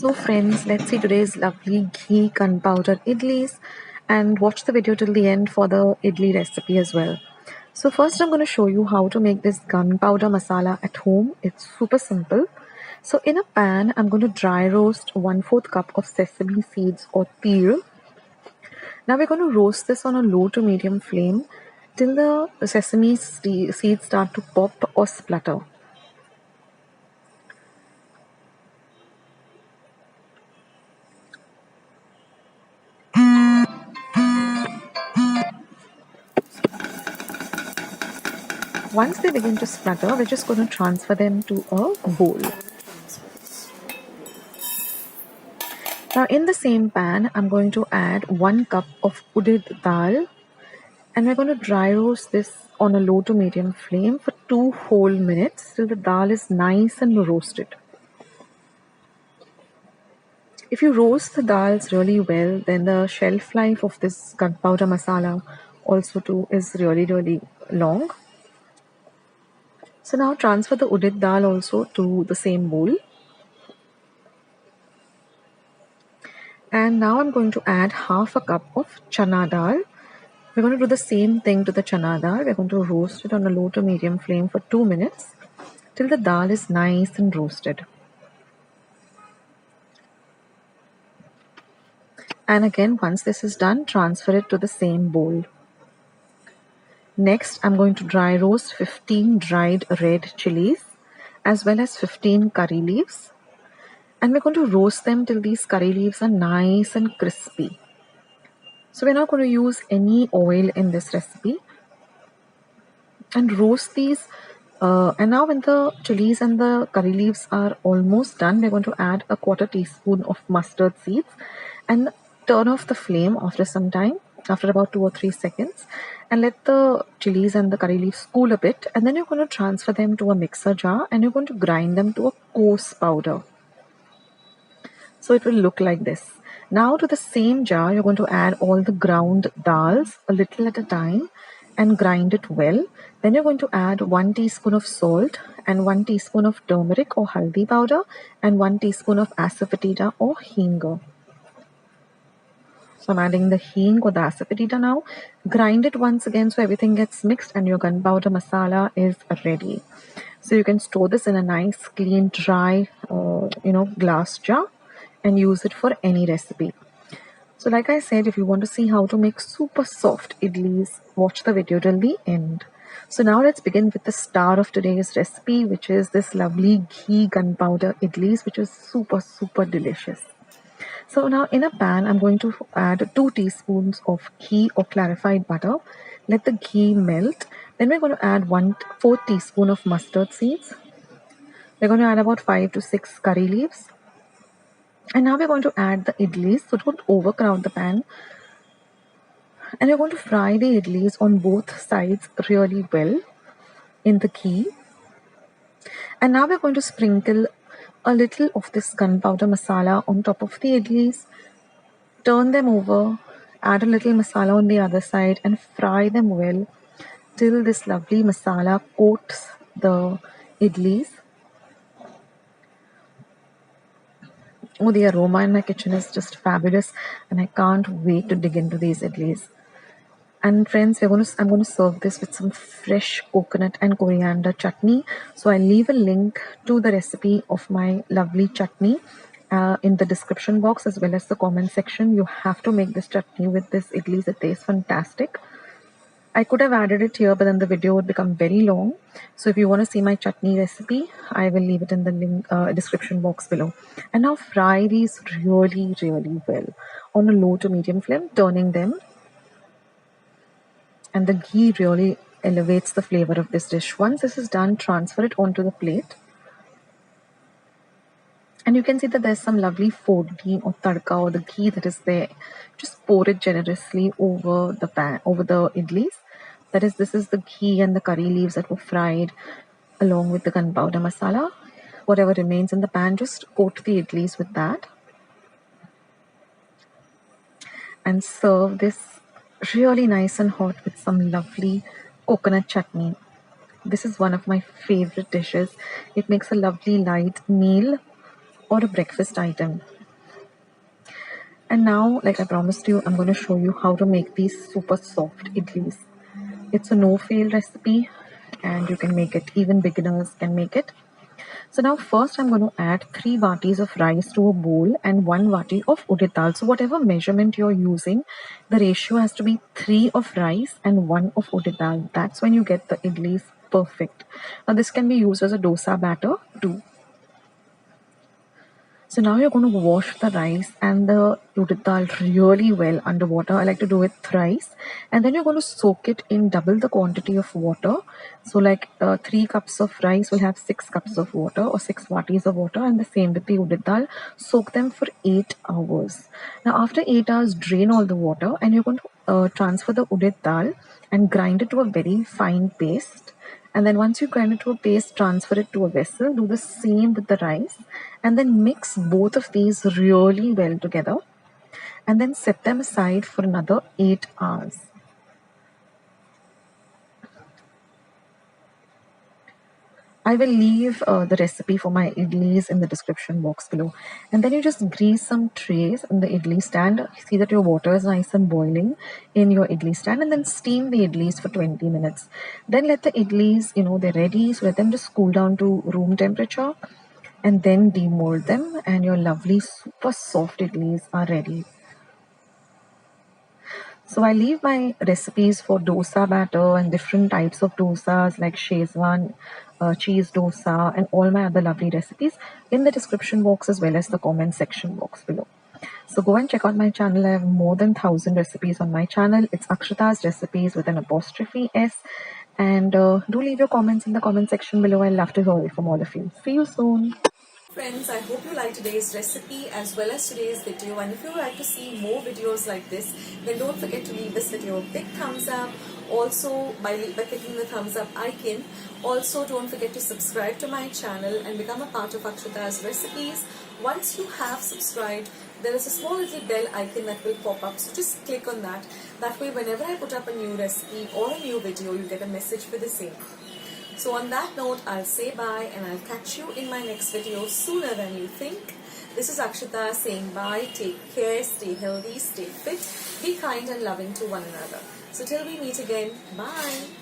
So friends, let's see today's lovely ghee gunpowder idlis and watch the video till the end for the idli recipe as well. So first I'm going to show you how to make this gunpowder masala at home. It's super simple. So in a pan, I'm going to dry roast 1/4 cup of sesame seeds or peel. Now we're going to roast this on a low to medium flame till the sesame seeds start to pop or splutter. Once they begin to splutter, we're just going to transfer them to a bowl. Now in the same pan, I'm going to add 1 cup of udid dal and we're going to dry roast this on a low to medium flame for 2 whole minutes till the dal is nice and roasted. If you roast the dals really well, then the shelf life of this gunpowder masala also too is really long. So now transfer the udid dal also to the same bowl. And now I'm going to add half a cup of chana dal. We're going to do the same thing to the chana dal. We're going to roast it on a low to medium flame for 2 minutes till the dal is nice and roasted. And again, once this is done, transfer it to the same bowl. Next, I'm going to dry roast 15 dried red chilies as well as 15 curry leaves. And we're going to roast them till these curry leaves are nice and crispy. So we're not going to use any oil in this recipe. And roast these. And now when the chilies and the curry leaves are almost done, we're going to add a 1/4 teaspoon of mustard seeds and turn off the flame after some time, after about 2 or 3 seconds, and let the chilies and the curry leaves cool a bit. And then you're going to transfer them to a mixer jar and you're going to grind them to a coarse powder. So it will look like this. Now to the same jar, you're going to add all the ground dals a little at a time and grind it well. Then you're going to add 1 teaspoon of salt and 1 teaspoon of turmeric or haldi powder and 1 teaspoon of asafoetida or hinga. So I'm adding the hing or the asafoetida now. Grind it once again so everything gets mixed and your gunpowder masala is ready. So you can store this in a nice, clean, dry, glass jar and use it for any recipe. So like I said, if you want to see how to make super soft idlis, watch the video till the end. So now let's begin with the star of today's recipe, which is this lovely ghee gunpowder idlis, which is super delicious. So now in a pan, I'm going to add 2 teaspoons of ghee or clarified butter. Let the ghee melt. Then we're going to add 1/4 teaspoon of mustard seeds. We're going to add about 5 to 6 curry leaves. And now we're going to add the idlis, so don't overcrowd the pan. And you're going to fry the idlis on both sides really well in the ghee. And now we're going to sprinkle a little of this gunpowder masala on top of the idlis. Turn them over, add a little masala on the other side and fry them well till this lovely masala coats the idlis. Oh, the aroma in my kitchen is just fabulous and I can't wait to dig into these idlis. And friends, I'm going to serve this with some fresh coconut and coriander chutney. So I'll leave a link to the recipe of my lovely chutney in the description box as well as the comment section. You have to make this chutney with this idlis. It tastes fantastic. I could have added it here, but then the video would become very long. So if you want to see my chutney recipe, I will leave it in the link description box below. And now fry these really well on a low to medium flame, turning them. And the ghee really elevates the flavor of this dish. Once this is done, transfer it onto the plate. And you can see that there's some lovely foddi or tadka or the ghee that is there. Just pour it generously over the pan, over the idlis. That is, this is the ghee and the curry leaves that were fried along with the gunpowder masala. Whatever remains in the pan, just coat the idlis with that. And serve this really nice and hot with some lovely coconut chutney. This is one of my favorite dishes. It makes a lovely light meal or a breakfast item. And now, like I promised you, I'm going to show you how to make these super soft idlis. It's a no-fail recipe and you can make it, even beginners can make it. So now first I'm going to add 3 vatis of rice to a bowl and 1 vati of urad dal. So whatever measurement you're using, the ratio has to be 3 of rice and 1 of urad dal. That's when you get the idlis perfect. Now this can be used as a dosa batter too. So now you're going to wash the rice and the urad dal really well under water. I like to do it thrice. And then you're going to soak it in double the quantity of water. So like 3 cups of rice will have 6 cups of water or 6 vatis of water, and the same with the urad dal. Soak them for 8 hours. Now after 8 hours, drain all the water and you're going to transfer the urad dal and grind it to a very fine paste. And then once you grind it to a paste, transfer it to a vessel. Do the same with the rice and then mix both of these really well together and then set them aside for another 8 hours. I will leave the recipe for my idlis in the description box below. And then you just grease some trays in the idli stand. See that your water is nice and boiling in your idli stand, and then steam the idlis for 20 minutes. Then let the idlis, they're ready. So let them just cool down to room temperature and then demold them, and your lovely super soft idlis are ready. So I leave my recipes for dosa batter and different types of dosas like Szechuan, cheese dosa, and all my other lovely recipes in the description box as well as the comment section box below. So go and check out my channel. I have more than 1,000 recipes on my channel. It's Akshata's Recipes with an apostrophe S. And do leave your comments in the comment section below. I'd love to hear it from all of you. See you soon. Friends, I hope you like today's recipe as well as today's video, and if you would like to see more videos like this, then don't forget to leave this video a big thumbs up. Also by clicking the thumbs up icon. Also don't forget to subscribe to my channel and become a part of Akshata's Recipes. Once you have subscribed, there is a small little bell icon that will pop up, so just click on that. That way whenever I put up a new recipe or a new video, you get a message for the same. So on that note, I'll say bye and I'll catch you in my next video sooner than you think. This is Akshata saying bye, take care, stay healthy, stay fit, be kind and loving to one another. So till we meet again, bye.